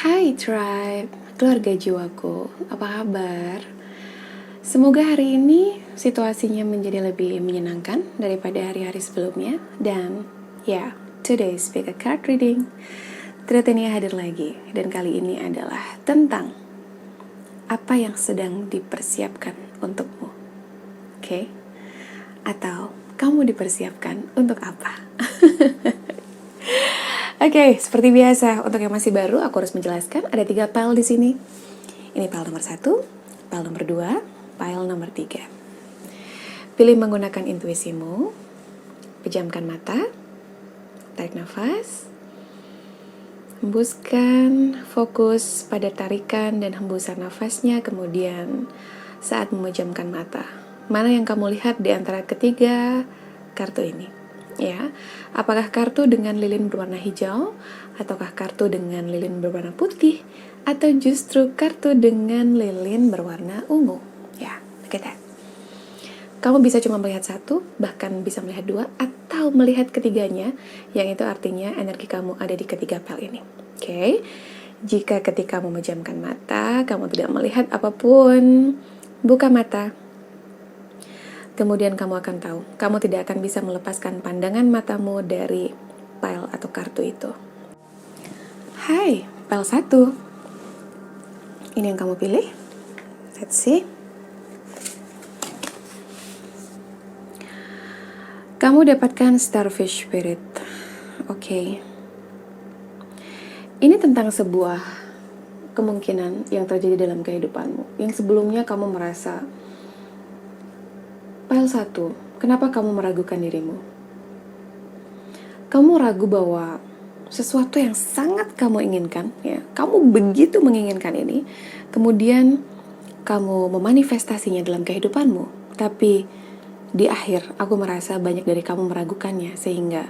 Hai Tribe, keluarga jiwaku, apa kabar? Semoga hari ini situasinya menjadi lebih menyenangkan daripada hari-hari sebelumnya. Dan ya, today's Pick a Card Reading Tritania hadir lagi. Dan kali ini adalah tentang apa yang sedang dipersiapkan untukmu. Oke? Atau kamu dipersiapkan untuk apa? Oke, seperti biasa, untuk yang masih baru, aku harus menjelaskan ada 3 pile di sini. Ini pile nomor 1, pile nomor 2, pile nomor 3. Pilih menggunakan intuisimu, pejamkan mata, tarik nafas, hembuskan, fokus pada tarikan dan hembusan nafasnya, kemudian saat memejamkan mata. Mana yang kamu lihat di antara ketiga kartu ini? Ya, apakah kartu dengan lilin berwarna hijau, ataukah kartu dengan lilin berwarna putih, atau justru kartu dengan lilin berwarna ungu? Ya, look at that. Kamu bisa cuma melihat satu, bahkan bisa melihat dua, atau melihat ketiganya, yang itu artinya energi kamu ada di ketiga pile ini. Oke, jika ketika memejamkan mata, kamu tidak melihat apapun, buka mata. Kemudian kamu akan tahu, kamu tidak akan bisa melepaskan pandangan matamu dari pile atau kartu itu. Hai, pile 1. Ini yang kamu pilih. Let's see. Kamu dapatkan Starfish Spirit. Oke. Ini tentang sebuah kemungkinan yang terjadi dalam kehidupanmu. Yang sebelumnya kamu merasa pile 1, kenapa kamu meragukan dirimu? Kamu ragu bahwa sesuatu yang sangat kamu inginkan, ya, kamu begitu menginginkan ini, kemudian kamu memanifestasinya dalam kehidupanmu, tapi di akhir aku merasa banyak dari kamu meragukannya, sehingga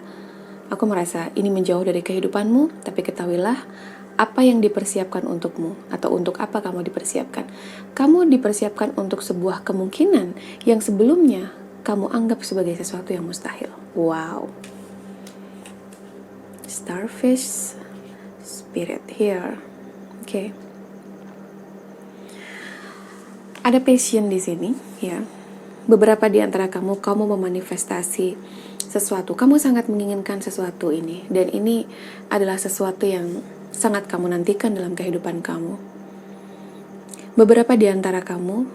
aku merasa ini menjauh dari kehidupanmu. Tapi ketahuilah, apa yang dipersiapkan untukmu, atau untuk apa kamu dipersiapkan. Kamu dipersiapkan untuk sebuah kemungkinan yang sebelumnya kamu anggap sebagai sesuatu yang mustahil. Wow. Starfish Spirit here. Oke. Ada passion di sini, ya. Beberapa di antara kamu memanifestasi sesuatu. Kamu sangat menginginkan sesuatu ini, dan ini adalah sesuatu yang sangat kamu nantikan dalam kehidupan kamu. Beberapa di antara kamu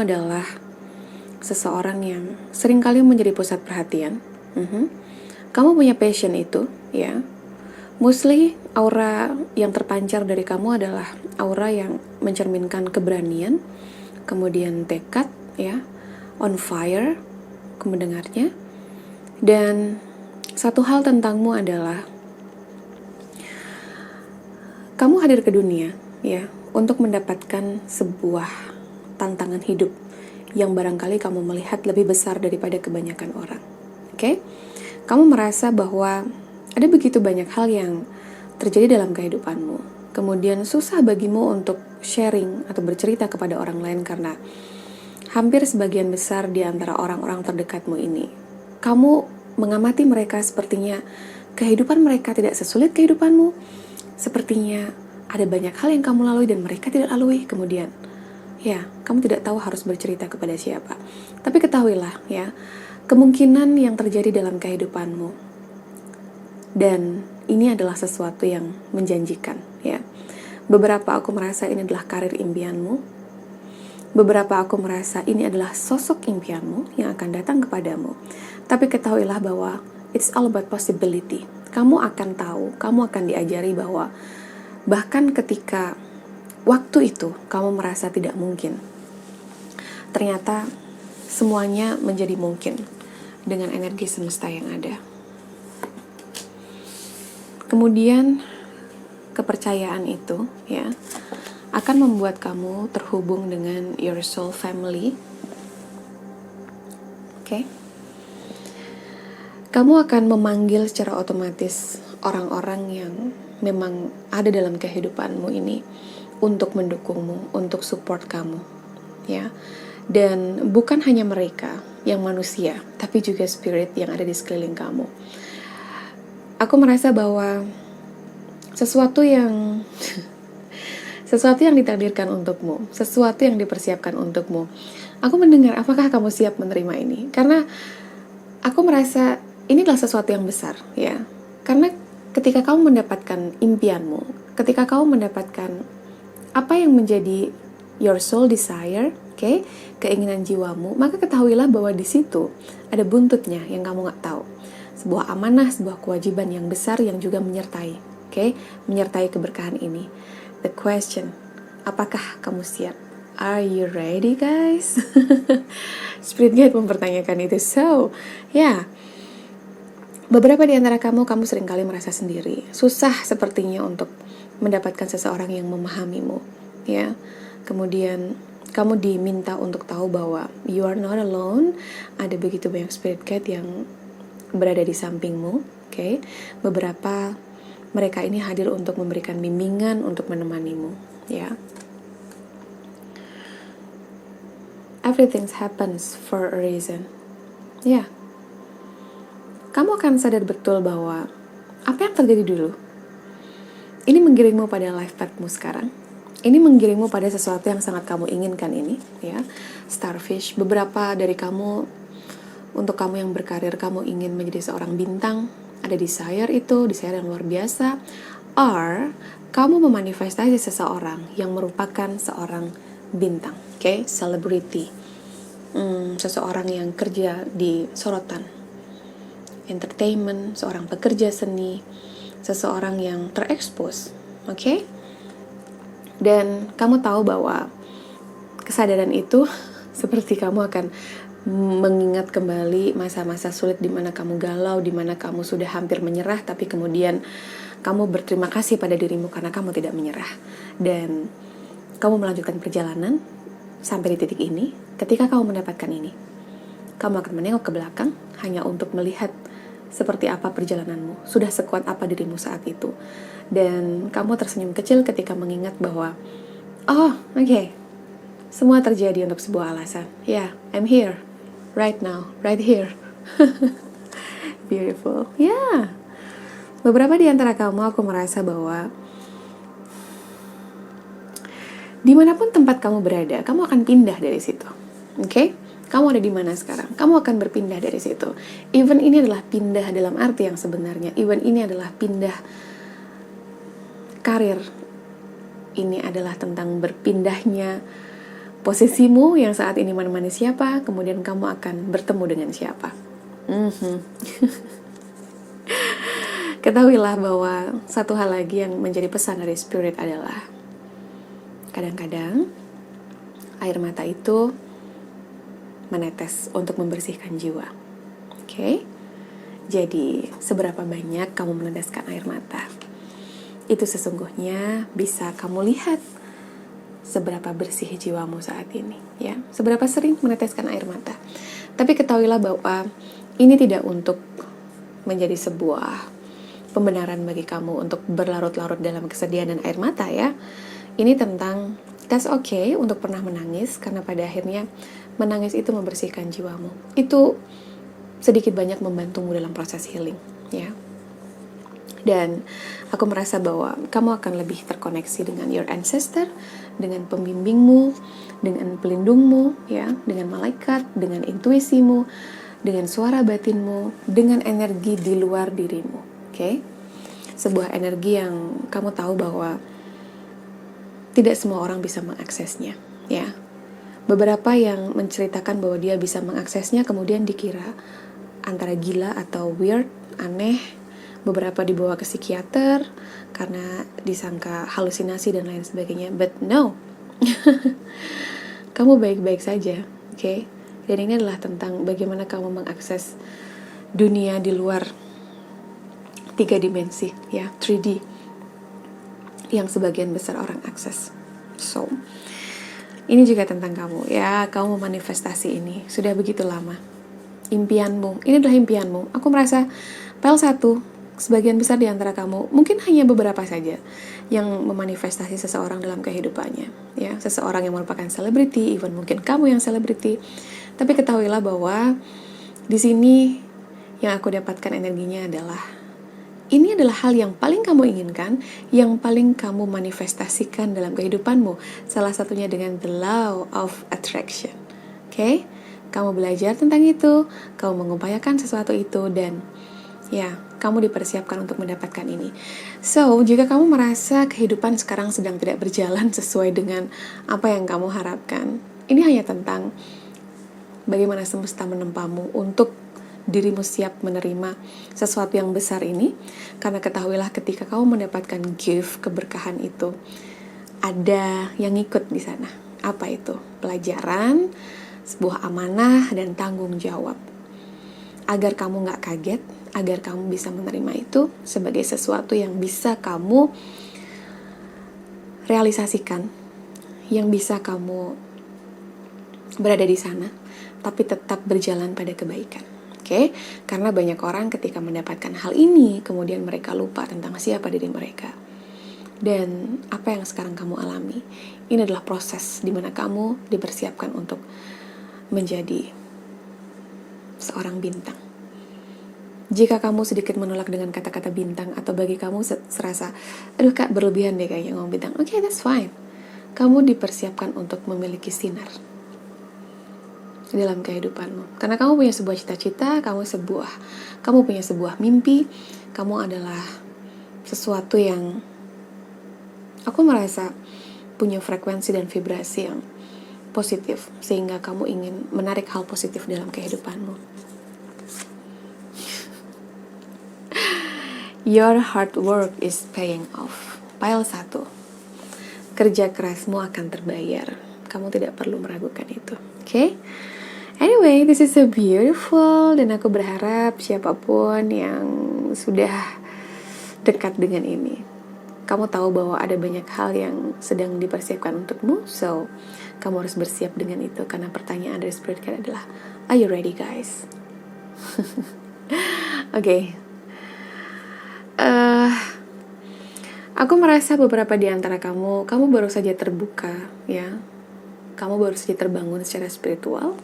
adalah seseorang yang seringkali menjadi pusat perhatian. Kamu punya passion itu, ya. Mostly aura yang terpancar dari kamu adalah aura yang mencerminkan keberanian, kemudian tekad, ya, on fire, aku mendengarnya. Dan satu hal tentangmu adalah kamu hadir ke dunia, ya, untuk mendapatkan sebuah tantangan hidup yang barangkali kamu melihat lebih besar daripada kebanyakan orang. Oke? Kamu merasa bahwa ada begitu banyak hal yang terjadi dalam kehidupanmu. Kemudian susah bagimu untuk sharing atau bercerita kepada orang lain karena hampir sebagian besar di antara orang-orang terdekatmu ini, kamu mengamati mereka sepertinya kehidupan mereka tidak sesulit kehidupanmu. Sepertinya ada banyak hal yang kamu lalui dan mereka tidak lalui. Kemudian, ya, kamu tidak tahu harus bercerita kepada siapa. Tapi ketahuilah, ya, kemungkinan yang terjadi dalam kehidupanmu, dan ini adalah sesuatu yang menjanjikan, ya. Beberapa aku merasa ini adalah karir impianmu. Beberapa aku merasa ini adalah sosok impianmu yang akan datang kepadamu. Tapi ketahuilah bahwa it's all about possibility. Kamu akan tahu, kamu akan diajari bahwa bahkan ketika waktu itu kamu merasa tidak mungkin, ternyata semuanya menjadi mungkin dengan energi semesta yang ada. Kemudian kepercayaan itu, ya, akan membuat kamu terhubung dengan your soul family. Oke? Kamu akan memanggil secara otomatis orang-orang yang memang ada dalam kehidupanmu ini untuk mendukungmu, untuk support kamu, ya. Dan bukan hanya mereka yang manusia, tapi juga spirit yang ada di sekeliling kamu. Aku merasa bahwa sesuatu yang sesuatu yang ditakdirkan untukmu, sesuatu yang dipersiapkan untukmu. Aku mendengar, apakah kamu siap menerima ini? Karena aku merasa ini adalah sesuatu yang besar, ya. Karena ketika kamu mendapatkan impianmu, ketika kamu mendapatkan apa yang menjadi your soul desire, okay, keinginan jiwamu, maka ketahuilah bahwa di situ ada buntutnya yang kamu nggak tahu. Sebuah amanah, sebuah kewajiban yang besar yang juga menyertai, okay, menyertai keberkahan ini. The question, apakah kamu siap? Are you ready, guys? Spirit Guide mempertanyakan itu. So, ya, beberapa di antara kamu seringkali merasa sendiri. Susah sepertinya untuk mendapatkan seseorang yang memahamimu, ya. Kemudian kamu diminta untuk tahu bahwa you are not alone. Ada begitu banyak spirit guide yang berada di sampingmu, okay? Beberapa mereka ini hadir untuk memberikan bimbingan, untuk menemanimu, ya. Everything happens for a reason. Ya. Kamu akan sadar betul bahwa apa yang terjadi dulu ini menggiringmu pada life path-mu sekarang. Ini menggiringmu pada sesuatu yang sangat kamu inginkan ini, ya. Starfish, beberapa dari kamu, untuk kamu yang berkarir, kamu ingin menjadi seorang bintang, ada desire yang luar biasa. Or, kamu memanifestasi seseorang yang merupakan seorang bintang, okay? Celebrity, seseorang yang kerja di sorotan entertainment, seorang pekerja seni, seseorang yang terekspos, okay? Dan kamu tahu bahwa kesadaran itu seperti kamu akan mengingat kembali masa-masa sulit di mana kamu galau, di mana kamu sudah hampir menyerah, tapi kemudian kamu berterima kasih pada dirimu karena kamu tidak menyerah. Dan kamu melanjutkan perjalanan sampai di titik ini. Ketika kamu mendapatkan ini, kamu akan menengok ke belakang hanya untuk melihat seperti apa perjalananmu, sudah sekuat apa dirimu saat itu. Dan kamu tersenyum kecil ketika mengingat bahwa okay, semua terjadi untuk sebuah alasan. Yeah, I'm here, right now, right here. Beautiful. Yeah. Beberapa di antara kamu, aku merasa bahwa dimanapun tempat kamu berada, kamu akan pindah dari situ. Okay? Kamu ada di mana sekarang? Kamu akan berpindah dari situ. Even ini adalah pindah dalam arti yang sebenarnya. Even ini adalah pindah karir. Ini adalah tentang berpindahnya posisimu yang saat ini menemani siapa, kemudian kamu akan bertemu dengan siapa. Ketahuilah bahwa satu hal lagi yang menjadi pesan dari Spirit adalah kadang-kadang air mata itu menetes untuk membersihkan jiwa. Okay? Jadi, seberapa banyak kamu meneteskan air mata, itu sesungguhnya bisa kamu lihat seberapa bersih jiwamu saat ini, ya. Seberapa sering meneteskan air mata. Tapi ketahuilah bahwa ini tidak untuk menjadi sebuah pembenaran bagi kamu untuk berlarut-larut dalam kesedihan dan air mata, ya. Ini tentang that's okay untuk pernah menangis, karena pada akhirnya menangis itu membersihkan jiwamu. Itu sedikit banyak membantumu dalam proses healing, ya. Dan aku merasa bahwa kamu akan lebih terkoneksi dengan your ancestor, dengan pembimbingmu, dengan pelindungmu, ya, dengan malaikat, dengan intuisimu, dengan suara batinmu, dengan energi di luar dirimu, okay? Sebuah energi yang kamu tahu bahwa tidak semua orang bisa mengaksesnya, ya. Beberapa yang menceritakan bahwa dia bisa mengaksesnya kemudian dikira antara gila atau weird, aneh. Beberapa dibawa ke psikiater karena disangka halusinasi dan lain sebagainya. But no, kamu baik-baik saja, okay? Dan ini adalah tentang bagaimana kamu mengakses dunia di luar 3 dimensi, ya, 3D, yang sebagian besar orang akses. So, ini juga tentang kamu, ya. Kamu memanifestasi ini sudah begitu lama. Impianmu, ini adalah impianmu. Aku merasa PL1, sebagian besar di antara kamu, mungkin hanya beberapa saja yang memanifestasi seseorang dalam kehidupannya, ya. Seseorang yang merupakan selebriti, even mungkin kamu yang selebriti. Tapi ketahuilah bahwa di sini yang aku dapatkan energinya adalah Ini adalah hal yang paling kamu inginkan, yang paling kamu manifestasikan dalam kehidupanmu. Salah satunya dengan the law of attraction. Oke? Kamu belajar tentang itu, kamu mengupayakan sesuatu itu, dan ya, kamu dipersiapkan untuk mendapatkan ini. So, jika kamu merasa kehidupan sekarang sedang tidak berjalan sesuai dengan apa yang kamu harapkan, ini hanya tentang bagaimana semesta menempamu untuk dirimu siap menerima sesuatu yang besar ini. Karena ketahuilah ketika kamu mendapatkan gift, keberkahan itu, ada yang ikut di sana. Apa itu? Pelajaran, sebuah amanah, dan tanggung jawab. Agar kamu gak kaget, agar kamu bisa menerima itu sebagai sesuatu yang bisa kamu realisasikan, yang bisa kamu berada di sana, tapi tetap berjalan pada kebaikan. Oke? Karena banyak orang ketika mendapatkan hal ini, kemudian mereka lupa tentang siapa diri mereka. Dan apa yang sekarang kamu alami, ini adalah proses di mana kamu dipersiapkan untuk menjadi seorang bintang. Jika kamu sedikit menolak dengan kata-kata bintang, atau bagi kamu serasa, aduh kak berlebihan deh kayaknya ngomong bintang, oke, that's fine. Kamu dipersiapkan untuk memiliki sinar dalam kehidupanmu. Karena kamu punya sebuah cita-cita, kamu punya sebuah mimpi, kamu adalah sesuatu yang aku merasa punya frekuensi dan vibrasi yang positif, sehingga kamu ingin menarik hal positif dalam kehidupanmu. Your hard work is paying off. Pile 1. Kerja kerasmu akan terbayar. Kamu tidak perlu meragukan itu. Oke? Anyway, this is so beautiful, dan aku berharap siapapun yang sudah dekat dengan ini, kamu tahu bahwa ada banyak hal yang sedang dipersiapkan untukmu. So, kamu harus bersiap dengan itu, karena pertanyaan dari Spirit Guide adalah, are you ready guys? Oke. Aku merasa beberapa di antara kamu baru saja terbuka, ya. Kamu baru saja terbangun secara spiritual.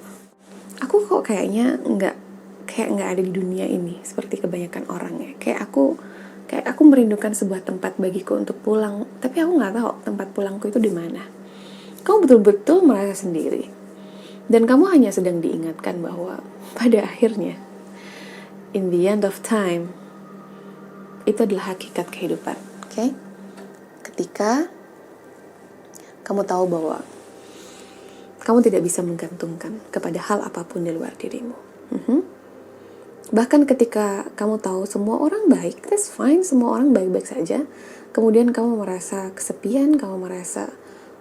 Aku kok kayaknya nggak ada di dunia ini seperti kebanyakan orang ya. Kayak aku merindukan sebuah tempat bagiku untuk pulang, tapi aku nggak tahu tempat pulangku itu di mana. Kamu betul-betul merasa sendiri, dan kamu hanya sedang diingatkan bahwa pada akhirnya, in the end of time, itu adalah hakikat kehidupan. Oke? Ketika kamu tahu bahwa kamu tidak bisa menggantungkan kepada hal apapun di luar dirimu. Bahkan ketika kamu tahu semua orang baik, that's fine, semua orang baik-baik saja. Kemudian kamu merasa kesepian, kamu merasa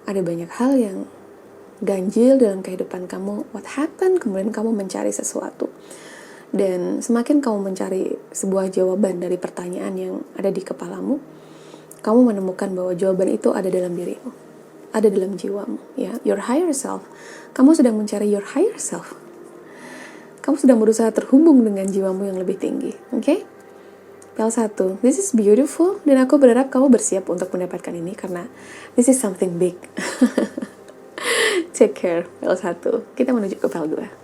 ada banyak hal yang ganjil dalam kehidupan kamu. What happened? Kemudian kamu mencari sesuatu. Dan semakin kamu mencari sebuah jawaban dari pertanyaan yang ada di kepalamu, kamu menemukan bahwa jawaban itu ada dalam dirimu, ada dalam jiwamu, ya, your higher self. Kamu sedang mencari your higher self. Kamu sedang berusaha terhubung dengan jiwamu yang lebih tinggi, oke? Pile 1, this is beautiful, dan aku berharap kamu bersiap untuk mendapatkan ini, karena this is something big. Take care, Pile 1. Kita menuju ke Pile 2.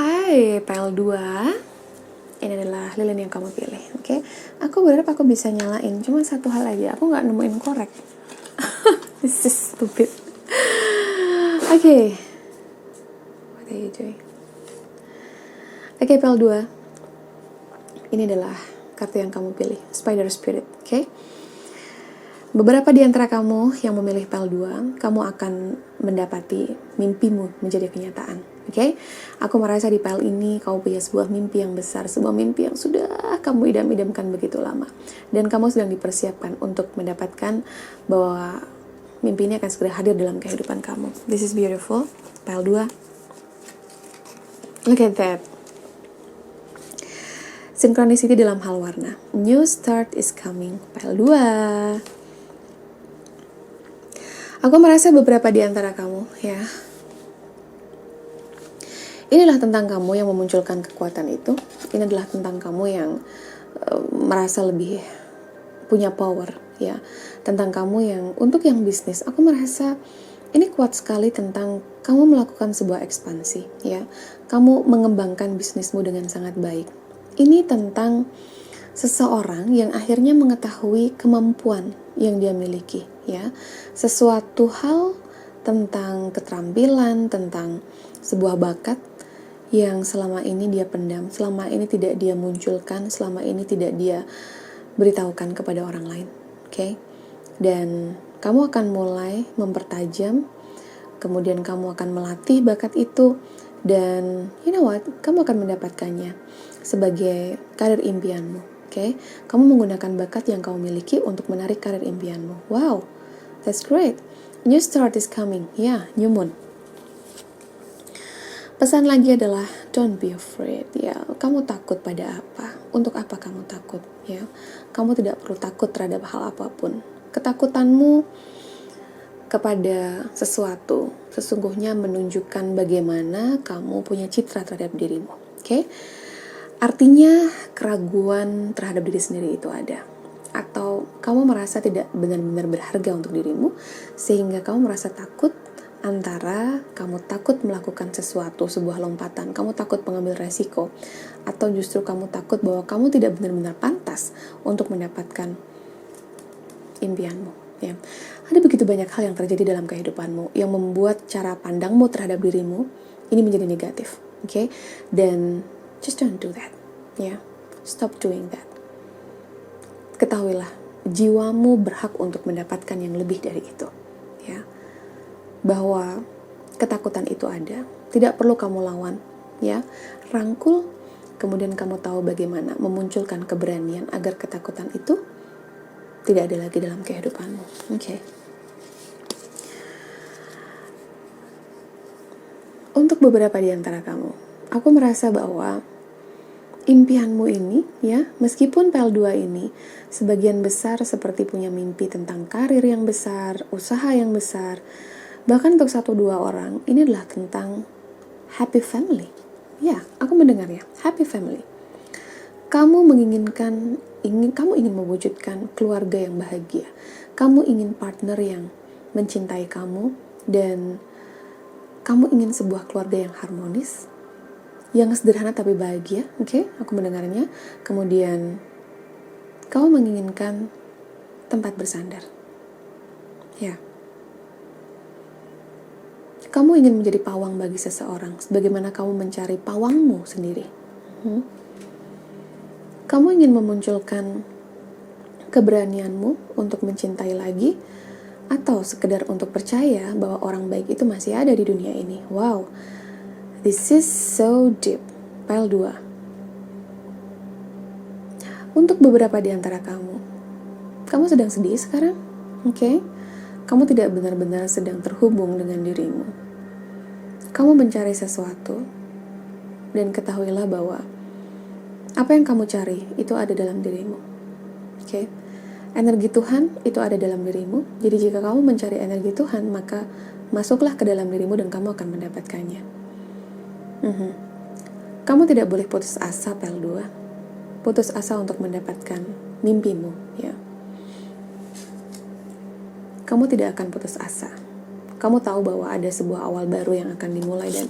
Hai, Pile 2. Ini adalah lilin yang kamu pilih, oke? Aku berharap aku bisa nyalain, cuma satu hal aja, aku nggak nemuin korek. This is stupid. Okay. What are you doing? Okay, Pile 2. Ini adalah kartu yang kamu pilih, Spider Spirit, okay? Beberapa di antara kamu yang memilih Pile 2, kamu akan mendapati mimpimu menjadi kenyataan, okay? Aku merasa di Pile ini kamu punya sebuah mimpi yang besar, sebuah mimpi yang sudah kamu idam-idamkan begitu lama. Dan kamu sedang dipersiapkan untuk mendapatkan bahwa mimpi ini akan segera hadir dalam kehidupan kamu. This is beautiful. Pile 2. Look at that. Synchronicity dalam hal warna. New start is coming. Pile 2. Aku merasa beberapa di antara kamu, ya. Inilah tentang kamu yang memunculkan kekuatan itu. Ini adalah tentang kamu yang merasa lebih punya power, ya. Tentang kamu yang, untuk yang bisnis, aku merasa ini kuat sekali tentang kamu melakukan sebuah ekspansi, ya. Kamu mengembangkan bisnismu dengan sangat baik. Ini tentang seseorang yang akhirnya mengetahui kemampuan yang dia miliki, ya. Sesuatu hal tentang keterampilan, tentang sebuah bakat yang selama ini dia pendam, selama ini tidak dia munculkan, selama ini tidak dia beritahukan kepada orang lain. Oke? Dan kamu akan mulai mempertajam, kemudian kamu akan melatih bakat itu, dan you know what? Kamu akan mendapatkannya sebagai karir impianmu. Oke? Kamu menggunakan bakat yang kamu miliki untuk menarik karir impianmu. Wow, that's great. New start is coming. Ya, new moon. Pesan lagi adalah don't be afraid. Ya, kamu takut pada apa? Untuk apa kamu takut? Ya, kamu tidak perlu takut terhadap hal apapun. Ketakutanmu kepada sesuatu sesungguhnya menunjukkan bagaimana kamu punya citra terhadap dirimu. Oke? Artinya keraguan terhadap diri sendiri itu ada. Atau kamu merasa tidak benar-benar berharga untuk dirimu sehingga kamu merasa takut, antara kamu takut melakukan sesuatu, sebuah lompatan, kamu takut mengambil resiko, atau justru kamu takut bahwa kamu tidak benar-benar pantas untuk mendapatkan impianmu. Ya. Ada begitu banyak hal yang terjadi dalam kehidupanmu yang membuat cara pandangmu terhadap dirimu ini menjadi negatif. Oke? Dan just don't do that. Ya. Stop doing that. Ketahuilah, jiwamu berhak untuk mendapatkan yang lebih dari itu. Ya. Bahwa ketakutan itu ada, tidak perlu kamu lawan, ya. Rangkul, kemudian kamu tahu bagaimana memunculkan keberanian agar ketakutan itu tidak ada lagi dalam kehidupanmu. Oke. Untuk beberapa di antara kamu, aku merasa bahwa impianmu ini, ya, meskipun PL2 ini sebagian besar seperti punya mimpi tentang karir yang besar, usaha yang besar, bahkan untuk 1-2 orang, ini adalah tentang happy family. Ya, aku mendengarnya, happy family. Kamu kamu ingin mewujudkan keluarga yang bahagia. Kamu ingin partner yang mencintai kamu, dan kamu ingin sebuah keluarga yang harmonis, yang sederhana tapi bahagia. Oke, aku mendengarnya. Kemudian, kamu menginginkan tempat bersandar. Ya. Kamu ingin menjadi pawang bagi seseorang, sebagaimana kamu mencari pawangmu sendiri. Kamu ingin memunculkan keberanianmu untuk mencintai lagi, atau sekedar untuk percaya bahwa orang baik itu masih ada di dunia ini. Wow, this is so deep. PL2. Untuk beberapa di antara kamu sedang sedih sekarang, oke? Kamu tidak benar-benar sedang terhubung dengan dirimu. Kamu mencari sesuatu, dan ketahuilah bahwa apa yang kamu cari itu ada dalam dirimu. Oke? Energi Tuhan itu ada dalam dirimu. Jadi jika kamu mencari energi Tuhan, maka masuklah ke dalam dirimu dan kamu akan mendapatkannya. Kamu tidak boleh putus asa, PL2. Putus asa untuk mendapatkan mimpimu, ya. Kamu tidak akan putus asa. Kamu tahu bahwa ada sebuah awal baru yang akan dimulai dan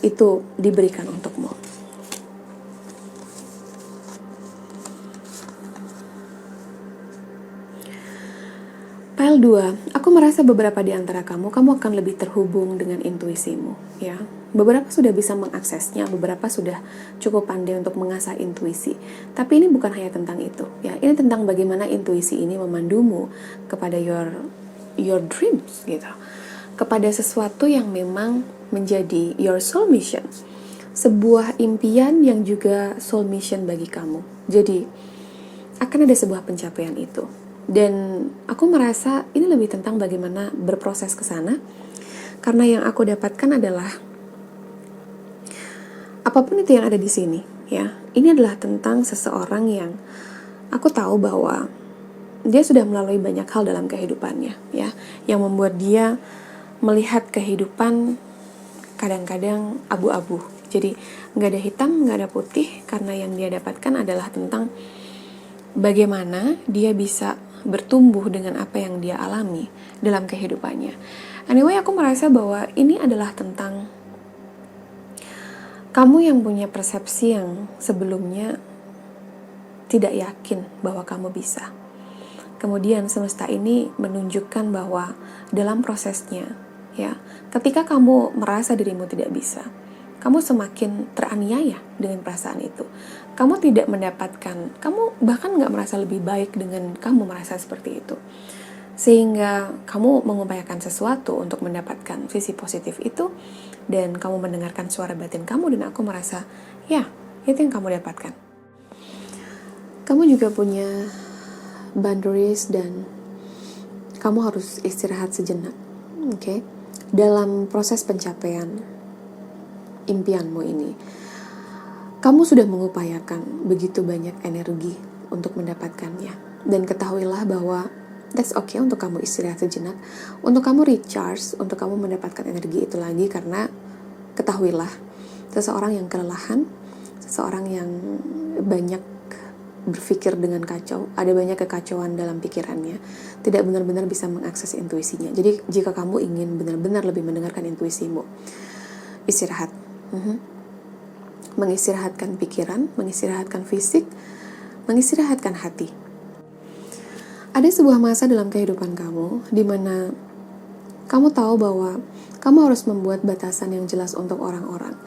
itu diberikan untukmu. PL2, aku merasa beberapa di antara kamu akan lebih terhubung dengan intuisimu, ya. Beberapa sudah bisa mengaksesnya, beberapa sudah cukup pandai untuk mengasah intuisi. Tapi ini bukan hanya tentang itu, ya. Ini tentang bagaimana intuisi ini memandumu kepada your dreams, gitu, kepada sesuatu yang memang menjadi your soul mission, sebuah impian yang juga soul mission bagi kamu. Jadi akan ada sebuah pencapaian itu, dan aku merasa ini lebih tentang bagaimana berproses ke sana, karena yang aku dapatkan adalah apapun itu yang ada di sini, ya, ini adalah tentang seseorang yang aku tahu bahwa dia sudah melalui banyak hal dalam kehidupannya, ya, yang membuat dia melihat kehidupan kadang-kadang abu-abu. Jadi nggak ada hitam, nggak ada putih, karena yang dia dapatkan adalah tentang bagaimana dia bisa bertumbuh dengan apa yang dia alami dalam kehidupannya. Anyway, aku merasa bahwa ini adalah tentang kamu yang punya persepsi yang sebelumnya tidak yakin bahwa kamu bisa. Kemudian semesta ini menunjukkan bahwa dalam prosesnya, ya, ketika kamu merasa dirimu tidak bisa, kamu semakin teraniaya dengan perasaan itu. Kamu tidak mendapatkan, kamu bahkan nggak merasa lebih baik dengan kamu merasa seperti itu. Sehingga kamu mengupayakan sesuatu untuk mendapatkan sisi positif itu, dan kamu mendengarkan suara batin kamu, dan aku merasa, ya, itu yang kamu dapatkan. Kamu juga punya boundaries dan kamu harus istirahat sejenak, oke? Dalam proses pencapaian impianmu ini, kamu sudah mengupayakan begitu banyak energi untuk mendapatkannya, dan ketahuilah bahwa that's okay untuk kamu istirahat sejenak, untuk kamu recharge, untuk kamu mendapatkan energi itu lagi, karena ketahuilah, seseorang yang kelelahan, seseorang yang banyak berpikir dengan kacau, ada banyak kekacauan dalam pikirannya, tidak benar-benar bisa mengakses intuisinya. Jadi jika kamu ingin benar-benar lebih mendengarkan intuisimu, istirahat. Mengistirahatkan pikiran, mengistirahatkan fisik, mengistirahatkan hati. Ada sebuah masa dalam kehidupan kamu di mana kamu tahu bahwa kamu harus membuat batasan yang jelas untuk orang-orang.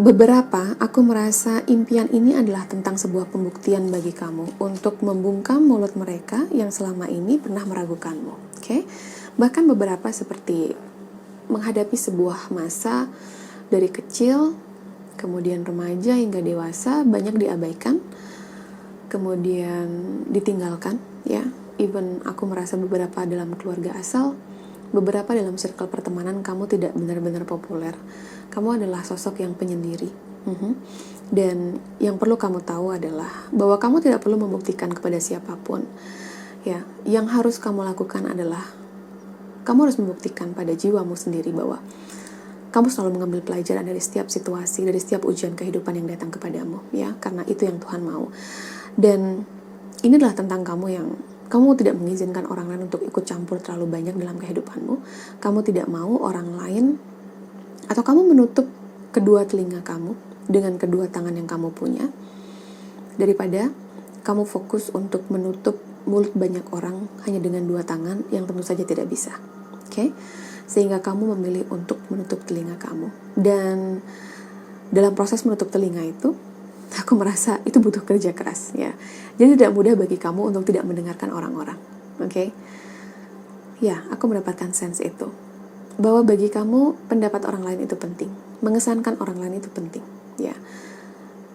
Beberapa, aku merasa impian ini adalah tentang sebuah pembuktian bagi kamu untuk membungkam mulut mereka yang selama ini pernah meragukanmu. Oke? Bahkan beberapa seperti menghadapi sebuah masa dari kecil, kemudian remaja hingga dewasa, banyak diabaikan, kemudian ditinggalkan, ya. Even aku merasa beberapa dalam keluarga asal, beberapa dalam circle pertemanan kamu tidak benar-benar populer. Kamu adalah sosok yang penyendiri. Dan yang perlu kamu tahu adalah bahwa kamu tidak perlu membuktikan kepada siapapun. Ya, yang harus kamu lakukan adalah kamu harus membuktikan pada jiwamu sendiri bahwa kamu selalu mengambil pelajaran dari setiap situasi, dari setiap ujian kehidupan yang datang kepadamu, ya, karena itu yang Tuhan mau. Dan ini adalah tentang kamu yang kamu tidak mengizinkan orang lain untuk ikut campur terlalu banyak dalam kehidupanmu. Kamu tidak mau orang lain, atau kamu menutup kedua telinga kamu dengan kedua tangan yang kamu punya, daripada kamu fokus untuk menutup mulut banyak orang hanya dengan dua tangan yang tentu saja tidak bisa. Oke? Sehingga kamu memilih untuk menutup telinga kamu. Dan dalam proses menutup telinga itu, aku merasa itu butuh kerja keras, ya. Jadi tidak mudah bagi kamu untuk tidak mendengarkan orang-orang. Oke? Ya, aku mendapatkan sense itu. Bahwa bagi kamu pendapat orang lain itu penting, mengesankan orang lain itu penting, ya.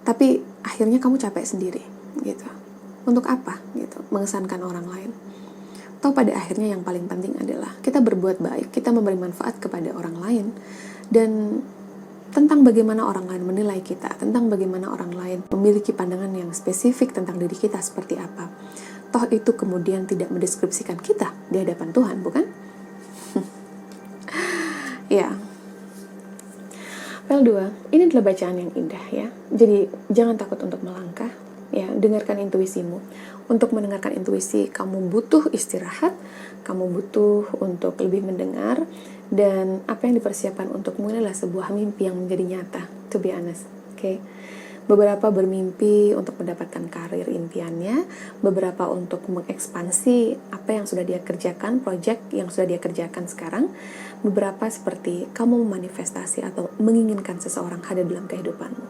Tapi akhirnya kamu capek sendiri, gitu. Untuk apa, gitu, mengesankan orang lain? Atau pada akhirnya yang paling penting adalah kita berbuat baik, kita memberi manfaat kepada orang lain, dan tentang bagaimana orang lain menilai kita, tentang bagaimana orang lain memiliki pandangan yang spesifik tentang diri kita seperti apa. Toh itu kemudian tidak mendeskripsikan kita di hadapan Tuhan, bukan? Ya. Pel 2, ini adalah bacaan yang indah, ya. Jadi jangan takut untuk melangkah, ya. Dengarkan intuisimu. Untuk mendengarkan intuisi, kamu butuh istirahat, kamu butuh untuk lebih mendengar, dan apa yang dipersiapkan untukmu adalah sebuah mimpi yang menjadi nyata, to be honest. Okay? Beberapa bermimpi untuk mendapatkan karir impiannya, beberapa untuk mengekspansi apa yang sudah dia kerjakan, project yang sudah dia kerjakan sekarang, beberapa seperti kamu memanifestasi atau menginginkan seseorang hadir dalam kehidupanmu.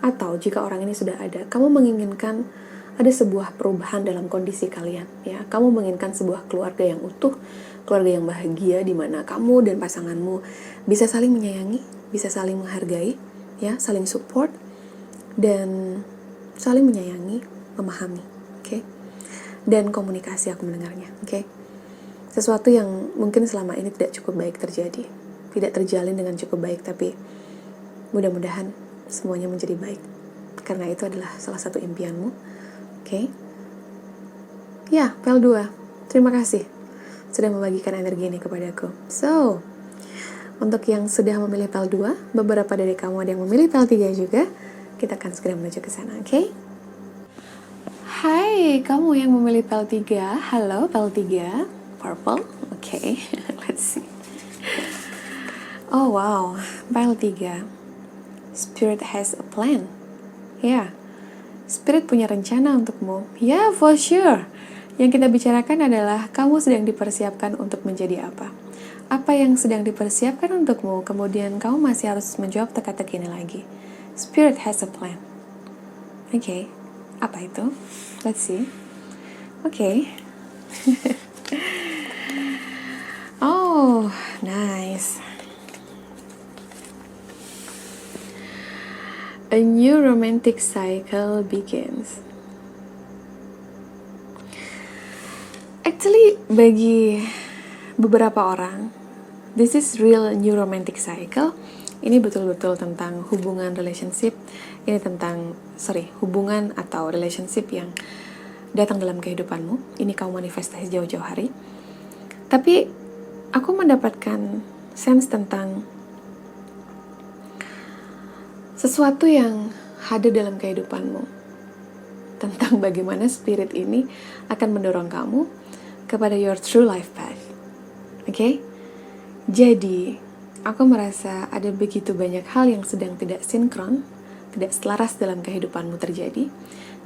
Atau jika orang ini sudah ada, kamu menginginkan ada sebuah perubahan dalam kondisi kalian, ya. Kamu menginginkan sebuah keluarga yang utuh, keluarga yang bahagia di mana kamu dan pasanganmu bisa saling menyayangi, bisa saling menghargai, ya, saling support, dan saling menyayangi, memahami, oke? Dan komunikasi, aku mendengarnya, oke? Sesuatu yang mungkin selama ini tidak cukup baik terjadi, tidak terjalin dengan cukup baik, tapi mudah-mudahan semuanya menjadi baik, karena itu adalah salah satu impianmu, oke? Ya, Pel 2, terima kasih sudah membagikan energi ini kepadaku. So, untuk yang sudah memilih Pel 2, beberapa dari kamu ada yang memilih Pel 3 juga, kita akan segera menuju ke sana, oke? Hai, kamu yang memilih Pel 3, halo Pel 3, purple, oke, let's see. Oh wow, Pel 3, Spirit has a plan, ya. Spirit punya rencana untukmu. Ya, for sure. Yang kita bicarakan adalah kamu sedang dipersiapkan untuk menjadi apa. Apa yang sedang dipersiapkan untukmu, kemudian kamu masih harus menjawab teka-teki ini lagi. Spirit has a plan. Oke, apa itu? Let's see. Oke. Oh, nice. A new romantic cycle begins. Actually, bagi beberapa orang, this is real new romantic cycle. Ini betul-betul tentang hubungan relationship. Ini tentang, hubungan atau relationship yang datang dalam kehidupanmu. Ini kamu manifestasi jauh-jauh hari. Tapi, aku mendapatkan sense tentang sesuatu yang hadir dalam kehidupanmu, tentang bagaimana spirit ini akan mendorong kamu kepada your true life path. Oke? Jadi, aku merasa ada begitu banyak hal yang sedang tidak sinkron, tidak selaras dalam kehidupanmu terjadi.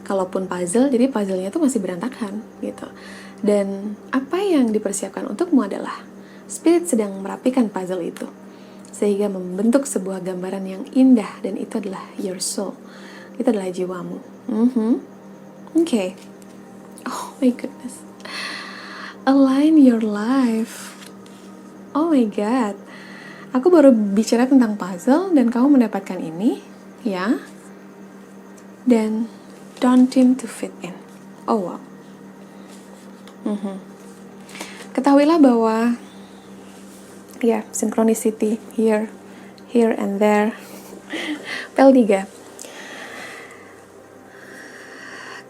Kalaupun puzzle, jadi puzzle-nya tuh masih berantakan gitu. Dan apa yang dipersiapkan untukmu adalah spirit sedang merapikan puzzle itu, sehingga membentuk sebuah gambaran yang indah, dan itu adalah your soul. Itu adalah jiwamu. Okay. Oh my goodness. Align your life. Oh my god. Aku baru bicara tentang puzzle dan kamu mendapatkan ini, ya. Dan don't seem to fit in. Oh wow. Ketahuilah bahwa synchronicity here and there. Pel 3.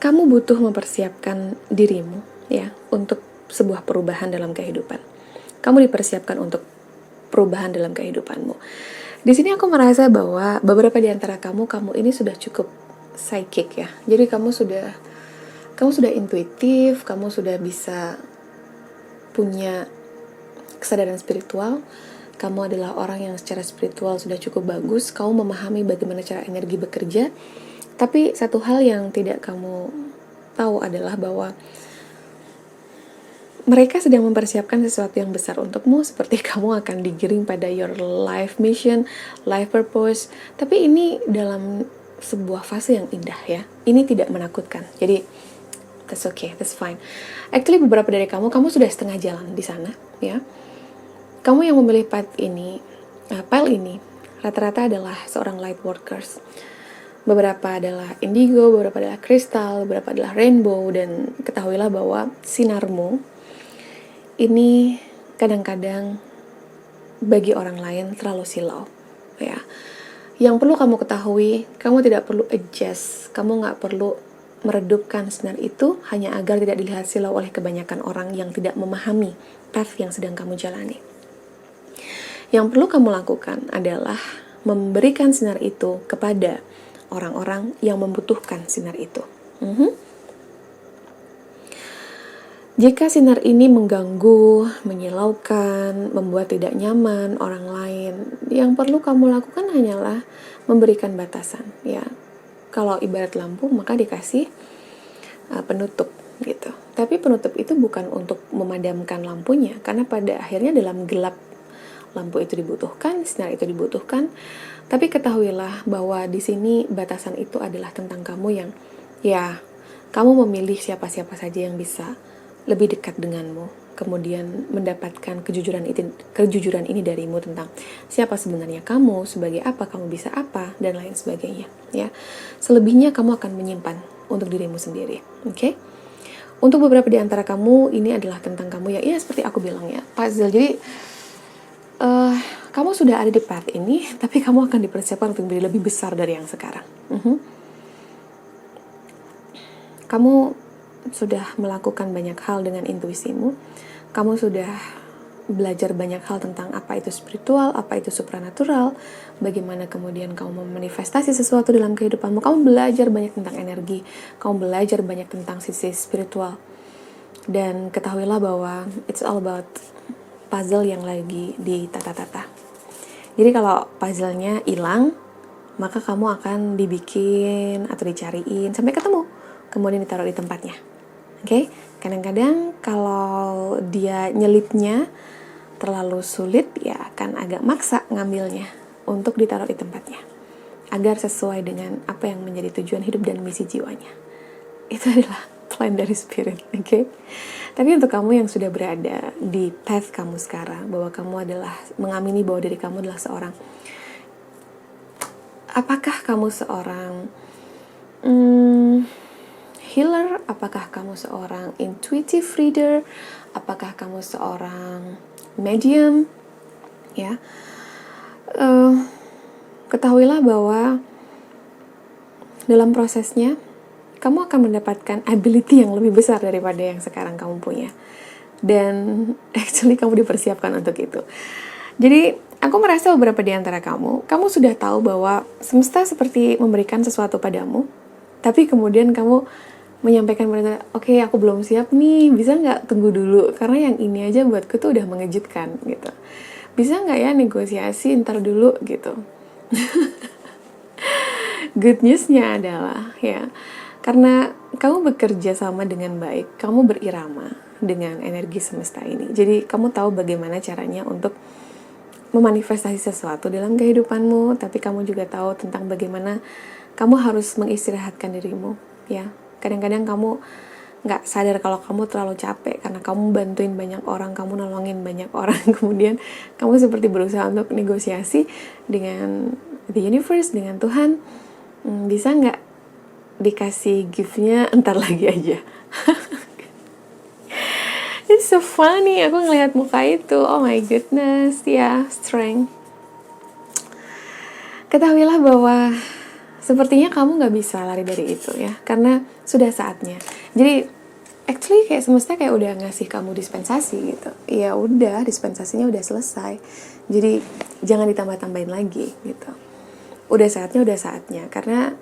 Kamu butuh mempersiapkan dirimu ya untuk sebuah perubahan dalam kehidupan. Kamu dipersiapkan untuk perubahan dalam kehidupanmu. Di sini aku merasa bahwa beberapa di antara kamu ini sudah cukup psychic ya. Jadi kamu sudah intuitif, kamu sudah bisa punya kesadaran spiritual. Kamu adalah orang yang secara spiritual sudah cukup bagus. Kamu memahami bagaimana cara energi bekerja. Tapi satu hal yang tidak kamu tahu adalah bahwa mereka sedang mempersiapkan sesuatu yang besar untukmu, seperti kamu akan digiring pada your life mission, life purpose. Tapi ini dalam sebuah fase yang indah ya. Ini tidak menakutkan. Jadi that's okay, that's fine. Actually beberapa dari kamu sudah setengah jalan di sana ya. Kamu yang memilih pile ini rata-rata adalah seorang light workers. Beberapa adalah indigo, beberapa adalah kristal, beberapa adalah rainbow, dan ketahuilah bahwa sinarmu ini kadang-kadang bagi orang lain terlalu silau, ya. Yang perlu kamu ketahui, kamu tidak perlu adjust, kamu nggak perlu meredupkan sinar itu hanya agar tidak dilihat silau oleh kebanyakan orang yang tidak memahami path yang sedang kamu jalani. Yang perlu kamu lakukan adalah memberikan sinar itu kepada orang-orang yang membutuhkan sinar itu. Jika sinar ini mengganggu, menyilaukan, membuat tidak nyaman orang lain, yang perlu kamu lakukan hanyalah memberikan batasan. Ya, kalau ibarat lampu maka dikasih penutup gitu. Tapi penutup itu bukan untuk memadamkan lampunya, karena pada akhirnya dalam gelap lampu itu dibutuhkan, sinar itu dibutuhkan. Tapi ketahuilah bahwa di sini batasan itu adalah tentang kamu yang, ya, kamu memilih siapa-siapa saja yang bisa lebih dekat denganmu, kemudian mendapatkan kejujuran ini darimu tentang siapa sebenarnya kamu, sebagai apa kamu bisa apa, dan lain sebagainya. Ya, selebihnya kamu akan menyimpan untuk dirimu sendiri. Oke? Untuk beberapa di antara kamu ini adalah tentang kamu ya, seperti aku bilang ya, puzzle. Jadi kamu sudah ada di path ini, tapi kamu akan dipersiapkan untuk menjadi lebih besar dari yang sekarang. Kamu sudah melakukan banyak hal dengan intuisimu. Kamu sudah belajar banyak hal tentang apa itu spiritual, apa itu supranatural, bagaimana kemudian kamu memanifestasi sesuatu dalam kehidupanmu. Kamu belajar banyak tentang energi, kamu belajar banyak tentang sisi spiritual. Dan ketahuilah bahwa it's all about puzzle yang lagi ditata-tata. Jadi kalau puzzle-nya hilang, maka kamu akan dibikin atau dicariin sampai ketemu, kemudian ditaruh di tempatnya. Oke? Kadang-kadang kalau dia nyelipnya terlalu sulit, ya akan agak maksa ngambilnya untuk ditaruh di tempatnya agar sesuai dengan apa yang menjadi tujuan hidup dan misi jiwanya. Itu adalah plan dari spirit, oke? Tapi untuk kamu yang sudah berada di path kamu sekarang, bahwa kamu adalah mengamini bahwa diri kamu adalah seorang, apakah kamu seorang healer? Apakah kamu seorang intuitive reader? Apakah kamu seorang medium? Ya, ketahuilah bahwa dalam prosesnya kamu akan mendapatkan ability yang lebih besar daripada yang sekarang kamu punya. Dan actually kamu dipersiapkan untuk itu. Jadi aku merasa beberapa di antara kamu sudah tahu bahwa semesta seperti memberikan sesuatu padamu, tapi kemudian kamu menyampaikan pada, oke, aku belum siap nih, bisa nggak tunggu dulu, karena yang ini aja buatku tuh udah mengejutkan gitu. Bisa nggak ya negosiasi ntar dulu gitu. Good newsnya adalah ya, karena kamu bekerja sama dengan baik, kamu berirama dengan energi semesta ini. Jadi kamu tahu bagaimana caranya untuk memanifestasi sesuatu dalam kehidupanmu, tapi kamu juga tahu tentang bagaimana kamu harus mengistirahatkan dirimu. Ya, kadang-kadang kamu nggak sadar kalau kamu terlalu capek karena kamu bantuin banyak orang, kamu nolongin banyak orang, kemudian kamu seperti berusaha untuk negosiasi dengan the universe, dengan Tuhan. Bisa nggak dikasih gift-nya entar lagi aja. It's so funny, aku ngelihat muka itu, oh my goodness, ya, strength. Ketahuilah bahwa sepertinya kamu gak bisa lari dari itu ya, karena sudah saatnya. Jadi actually kayak semesta kayak udah ngasih kamu dispensasi gitu. Ya udah, dispensasinya udah selesai. Jadi jangan ditambah-tambahin lagi gitu. Udah saatnya, karena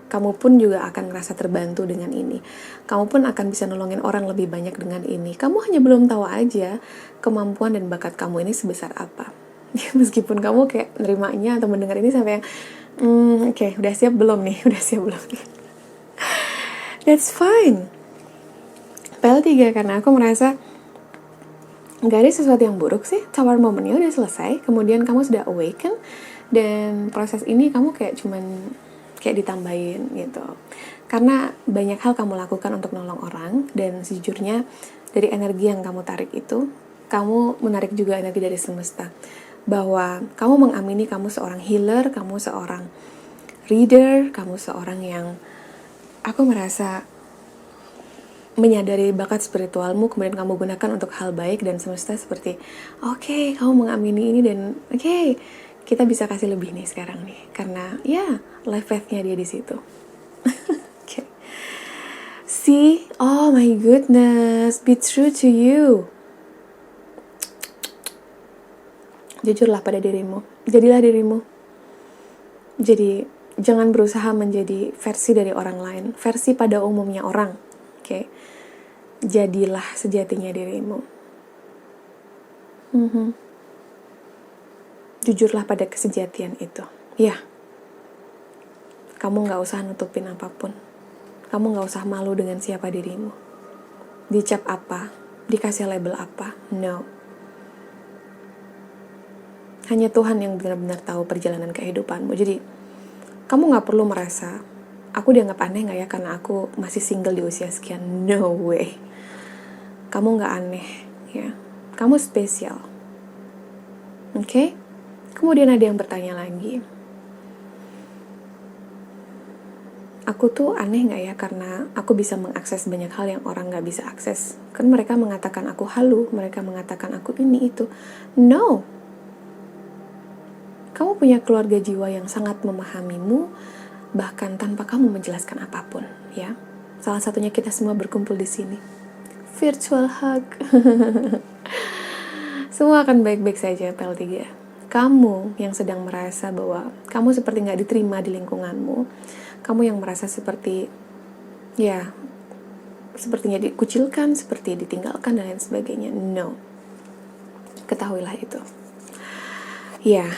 kamu pun juga akan ngerasa terbantu dengan ini. Kamu pun akan bisa nolongin orang lebih banyak dengan ini. Kamu hanya belum tahu aja kemampuan dan bakat kamu ini sebesar apa. Meskipun kamu kayak nerimanya atau mendengar ini sampai yang, oke, udah siap belum nih? Udah siap belum nih? That's fine. PL3, karena aku merasa gak ada sesuatu yang buruk sih. Tower momennya udah selesai, kemudian kamu sudah awaken, dan proses ini kamu kayak cuman kayak ditambahin gitu. Karena banyak hal kamu lakukan untuk nolong orang, dan sejujurnya dari energi yang kamu tarik itu, kamu menarik juga energi dari semesta. Bahwa kamu mengamini kamu seorang healer, kamu seorang reader, kamu seorang yang aku merasa menyadari bakat spiritualmu, kemudian kamu gunakan untuk hal baik, dan semesta seperti, oke, kamu mengamini ini, dan oke, kita bisa kasih lebih nih sekarang nih, karena ya life path-nya dia di situ. Okay. See, oh my goodness, be true to you. Jujurlah pada dirimu, jadilah dirimu. Jadi jangan berusaha menjadi versi dari orang lain, versi pada umumnya orang. Oke, jadilah sejatinya dirimu. Jujurlah pada kesejatian itu. Ya, kamu gak usah nutupin apapun. Kamu gak usah malu dengan siapa dirimu. Dicap apa, dikasih label apa, no. Hanya Tuhan yang benar-benar tahu perjalanan kehidupanmu. Jadi, kamu gak perlu merasa, aku dianggap aneh gak ya karena aku masih single di usia sekian. No way. Kamu gak aneh, ya. Kamu spesial. Oke? Kemudian ada yang bertanya lagi, aku tuh aneh gak ya karena aku bisa mengakses banyak hal yang orang gak bisa akses. Kan mereka mengatakan aku halu, mereka mengatakan aku ini itu. No. Kamu punya keluarga jiwa yang sangat memahamimu, bahkan tanpa kamu menjelaskan apapun, ya. Salah satunya kita semua berkumpul di sini. Virtual hug. Semua akan baik-baik saja, PL3. Kamu yang sedang merasa bahwa kamu seperti gak diterima di lingkunganmu, kamu yang merasa seperti, ya, sepertinya dikucilkan, seperti ditinggalkan, dan lain sebagainya. No. Ketahuilah itu. Ya,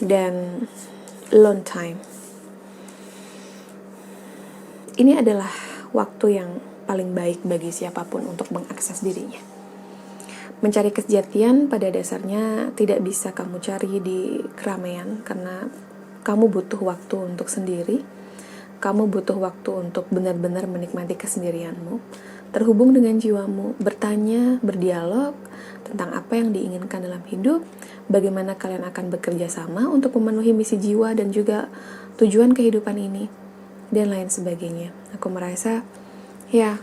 dan alone time. ini adalah waktu yang paling baik bagi siapapun untuk mengakses dirinya. Mencari kesejatian pada dasarnya tidak bisa kamu cari di keramaian, karena kamu butuh waktu untuk sendiri. Kamu butuh waktu untuk benar-benar menikmati kesendirianmu, terhubung dengan jiwamu, bertanya, berdialog tentang apa yang diinginkan dalam hidup, bagaimana kalian akan bekerja sama untuk memenuhi misi jiwa dan juga tujuan kehidupan ini, dan lain sebagainya. Aku merasa, ya,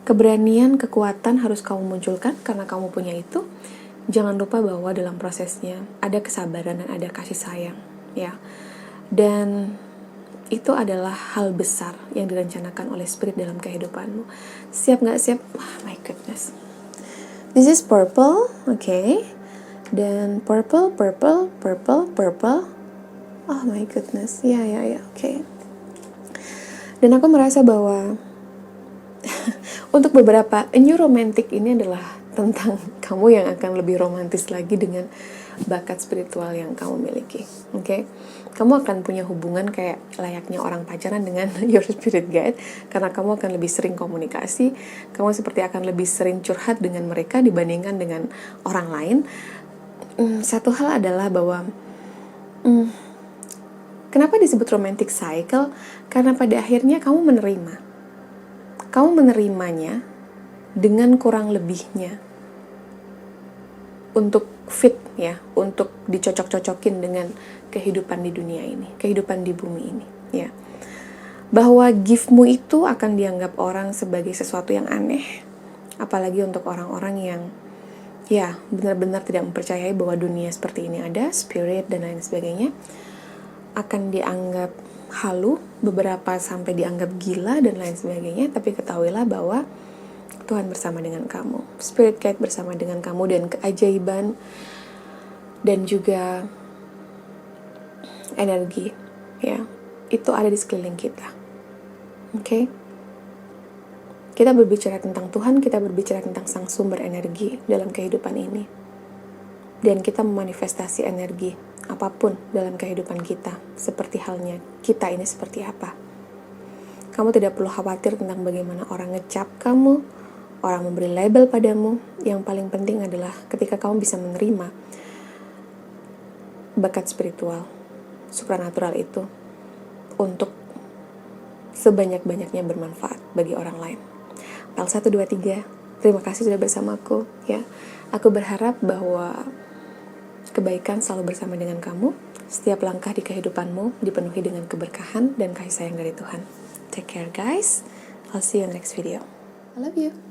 keberanian, kekuatan harus kamu munculkan karena kamu punya itu. Jangan lupa bahwa dalam prosesnya ada kesabaran dan ada kasih sayang, ya. Dan itu adalah hal besar yang direncanakan oleh Spirit dalam kehidupanmu. Siap nggak siap? Oh my goodness. This is purple, okay. Dan purple. Oh my goodness, ya, okay. Dan aku merasa bahwa untuk beberapa new romantic ini adalah tentang kamu yang akan lebih romantis lagi dengan bakat spiritual yang kamu miliki, okay? Kamu akan punya hubungan kayak layaknya orang pacaran dengan your spirit guide, karena kamu akan lebih sering komunikasi, kamu seperti akan lebih sering curhat dengan mereka dibandingkan dengan orang lain. Satu hal adalah bahwa kenapa disebut romantic cycle? Karena pada akhirnya kamu menerimanya dengan kurang lebihnya untuk fit, ya, untuk dicocok-cocokin dengan kehidupan di dunia ini, kehidupan di bumi ini, ya. Bahwa giftmu itu akan dianggap orang sebagai sesuatu yang aneh, apalagi untuk orang-orang yang, ya, benar-benar tidak mempercayai bahwa dunia seperti ini ada, spirit dan lain sebagainya. Akan dianggap halu, beberapa sampai dianggap gila dan lain sebagainya. Tapi ketahuilah bahwa Tuhan bersama dengan kamu, Spirit Guide bersama dengan kamu, dan keajaiban dan juga energi, ya, itu ada di sekeliling kita. Okay? Kita berbicara tentang Tuhan, kita berbicara tentang sang sumber energi dalam kehidupan ini, dan kita memanifestasi energi apapun dalam kehidupan kita, seperti halnya kita ini seperti apa. Kamu tidak perlu khawatir tentang bagaimana orang ngecap kamu, orang memberi label padamu. Yang paling penting adalah ketika kamu bisa menerima bakat spiritual, supranatural itu untuk sebanyak-banyaknya bermanfaat bagi orang lain. Pel 1, 2, 3, terima kasih sudah bersamaku, ya. Aku berharap bahwa kebaikan selalu bersama dengan kamu. Setiap langkah di kehidupanmu dipenuhi dengan keberkahan dan kasih sayang dari Tuhan. Take care guys. I'll see you in the next video. I love you.